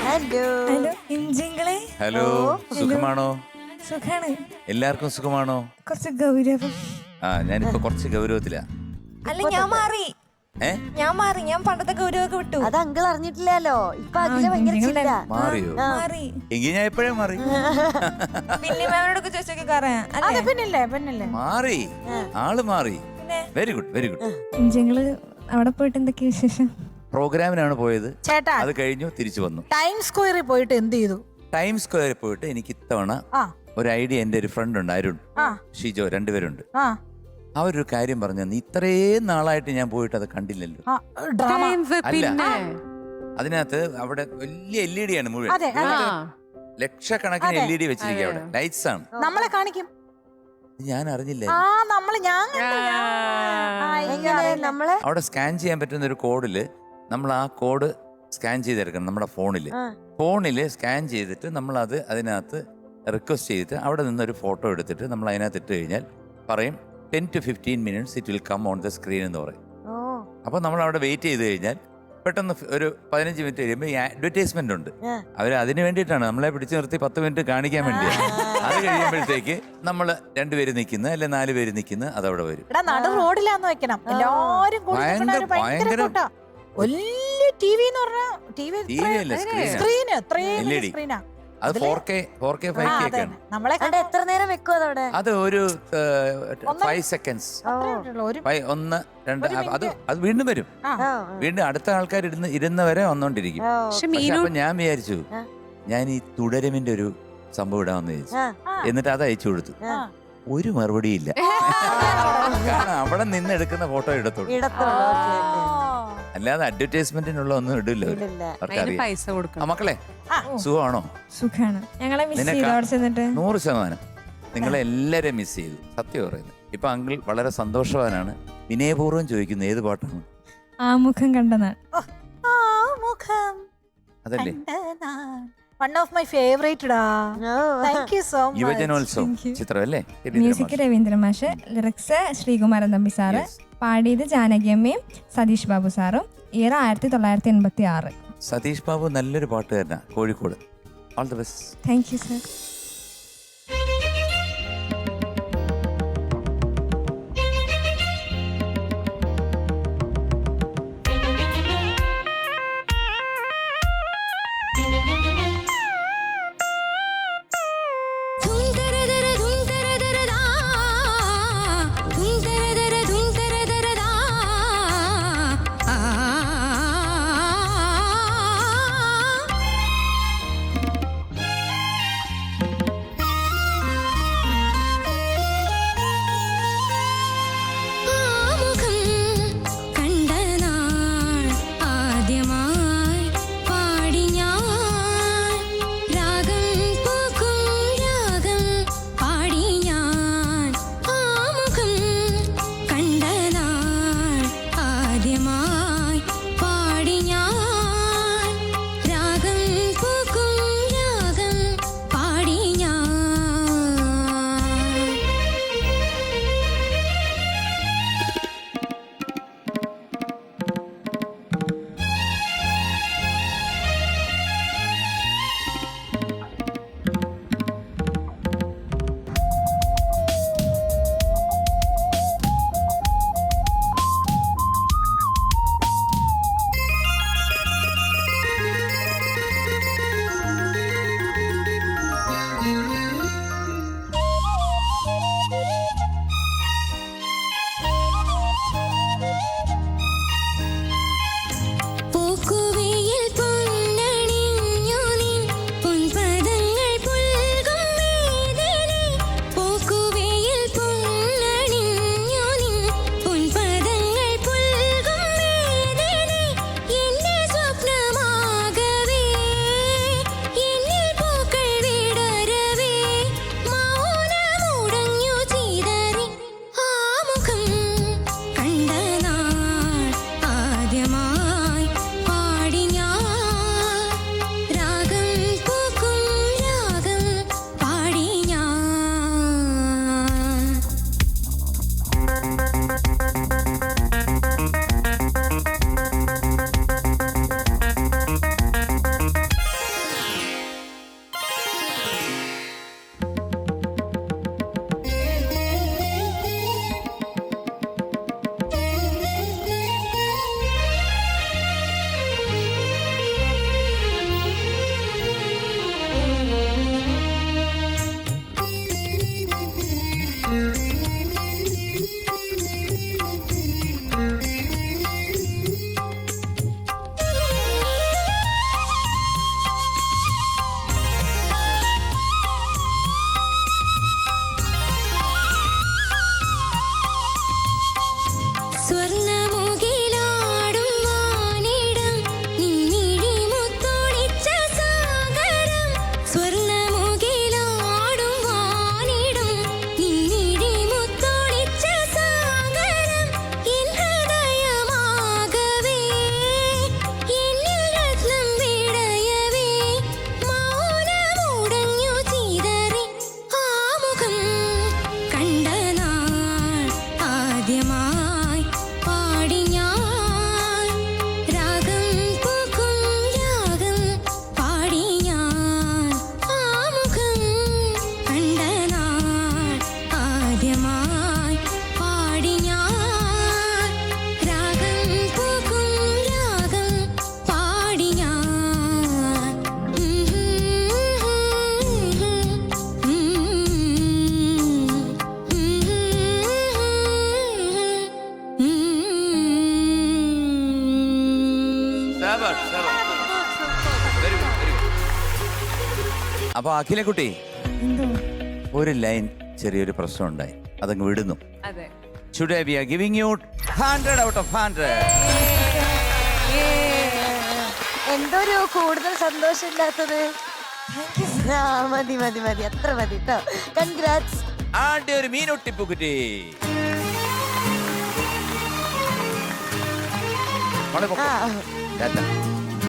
Hello hello ഇഞ്ചിങ്ങളെ. Hello, സുഖമാണോ? സുഖാണ്. എല്ലാവർക്കും സുഖമാണോ? കുറച്ച് ഗൗരവം. ഞാനിപ്പോ കുറച്ച് ഗൗരവത്തിലാ. അല്ല ഞാൻ മാറി. ഞാൻ പണ്ടത്തെ ഗൗരവൊക്കെ വിട്ടു. അത് അങ്കിൾ അറിഞ്ഞിട്ടില്ലല്ലോ. ഇപ്പൊ അഖില ഭയങ്കര ചില്ല. മാറിയോ? മാറി. എങ്കിൽ ഞാൻ എപ്പോഴേ മാറി. പിന്നെ മാമിനോടൊക്കെ ചോദിച്ചൊക്കെ പറയാം. അല്ലേ പിന്നല്ലേ മാറി, ആള് മാറി. Very good, very good. ഇഞ്ചിങ്ങള് അവിടെ പോയിട്ട് എന്തൊക്കെയാ വിശേഷം? പ്രോഗ്രാമിനാണ് പോയത്. ചേട്ടാ, അത് കഴിഞ്ഞു തിരിച്ചു വന്നു. ടൈം സ്ക്വയറിൽ പോയിട്ട് എന്ത് ചെയ്തു? ടൈം സ്ക്വയറിൽ പോയിട്ട് എനിക്ക് ഇത്തവണ ഒരു ഐഡിയ. എന്റെ ഒരു ഫ്രണ്ട് ഉണ്ട്, അരുൺ, ഷിജോ, രണ്ടുപേരുണ്ട്. അവരൊരു കാര്യം പറഞ്ഞു, നീ ഇത്രയും നാളായിട്ട് ഞാൻ പോയിട്ട് അത് കണ്ടില്ലല്ലോ. അല്ല, അതിനകത്ത് അവിടെ വലിയ LED ആണ് മുഴുവൻ. ലക്ഷക്കണക്കിന് LED വെച്ചിരിക്കുക അവിടെ, ലൈറ്റ്സ് ആണ്. നമ്മളെ കാണിക്കും. ഞാൻ അറിഞ്ഞില്ല. അവിടെ സ്കാൻ ചെയ്യാൻ പറ്റുന്ന ഒരു കോഡില് നമ്മൾ ആ കോഡ് സ്കാൻ ചെയ്തെടുക്കണം നമ്മുടെ ഫോണില് സ്കാൻ ചെയ്തിട്ട് നമ്മൾ അത് അതിനകത്ത് റിക്വസ്റ്റ് ചെയ്തിട്ട് അവിടെ നിന്നൊരു ഫോട്ടോ എടുത്തിട്ട് നമ്മൾ അതിനകത്ത് ഇട്ട് കഴിഞ്ഞാൽ പറയും 10 to 15 minutes it will come on the screen എന്ന് പറയും. അപ്പോൾ നമ്മൾ അവിടെ വെയിറ്റ് ചെയ്ത് കഴിഞ്ഞാൽ പെട്ടെന്ന് ഒരു 15 മിനിറ്റ് കഴിയുമ്പോൾ ഈ അഡ്വർടൈസ്മെന്റ് ഉണ്ട്. അവർ അതിന് വേണ്ടിയിട്ടാണ് നമ്മളെ പിടിച്ചു നിർത്തി 10 മിനിറ്റ് കാണിക്കാൻ വേണ്ടിയാണ്. അത് കഴിയുമ്പോഴത്തേക്ക് നമ്മൾ 2 പേര് നിൽക്കുന്നു അല്ലെ 4 പേര് നിൽക്കുന്നു, അതവിടെ വരും. റോഡിലാന്ന് വെക്കണം. ഭയങ്കര അത് 4K 5K ആണ്. എത്ര നേരം വെക്കും അതവിടെ? അത് ഒരു 5 seconds, 1 2 അത് വീണ്ടും വരും. വീണ്ടും അടുത്ത ആൾക്കാർ ഇരുന്നവരെ വന്നോണ്ടിരിക്കും. അപ്പൊ ഞാൻ വിചാരിച്ചു, ഞാൻ ഈ തുടരമിന്റെ ഒരു സംഭവം ഇടാമെന്ന് വിചാരിച്ചു. എന്നിട്ട് അത് അയച്ചു കൊടുത്തു. ഒരു മറുപടിയില്ല. കാരണം അവിടെ നിന്ന് എടുക്കുന്ന ഫോട്ടോ എടുത്തോളൂ, അല്ലാതെ അഡ്വർടൈസ്മെന്റിനുള്ള ഒന്നും ഇടില്ല. മക്കളെ സുഖമാണോ? സുഖാണ്. ഞങ്ങളെ മിസ് ചെയ്തു അവിടെ ചെന്നിട്ട്. 100% നിങ്ങളെ എല്ലാരെയും മിസ് ചെയ്തു, സത്യം പറയുന്നത്. ഇപ്പൊ അങ്കിൾ വളരെ സന്തോഷവാനാണ്. വിനയപൂർവ്വം ചോദിക്കുന്നു, ഏത് പാട്ടാണ്? ആമുഖം കണ്ടനാൾ. അതല്ലേ one of my favorite da. Thank you so much. യുവജനോത്സവം ചിത്രം അല്ലേ? മ്യൂസിക് രവീന്ദ്ര മാഷ്, ലിറിക്സ് ശ്രീകുമാരൻ തമ്പി സാറ്, പാടിയത് ജാനകിയമ്മയും സതീഷ് ബാബു സാറും. ഇയർ 1986. സതീഷ് ബാബു നല്ലൊരു പാട്ടുകാരനാണ്, Kozhikode. All the best. Thank you sir. Very good very good. അപ്പൊ അഖിലക്കുട്ടി എന്തോ ഒരു ലൈൻ ചെറിയൊരു പ്രശ്നം ഉണ്ടായി, അതങ്ങ് വിടുന്നു. അതെ. Today we are giving you 100 out of 100. എന്തോ ഒരു കൂടുതൽ സന്തോഷം ഇല്ലാത്തത്. ആ, മതി മതി മതി, അത്ര മതി കേട്ടോ. കൺഗ്രാറ്റ്സ്. ആദ്യ ഒരു മീനൊട്ടിപ്പുകുറ്റി. മോളെ പൊക്കോ. ആ ടാറ്റ.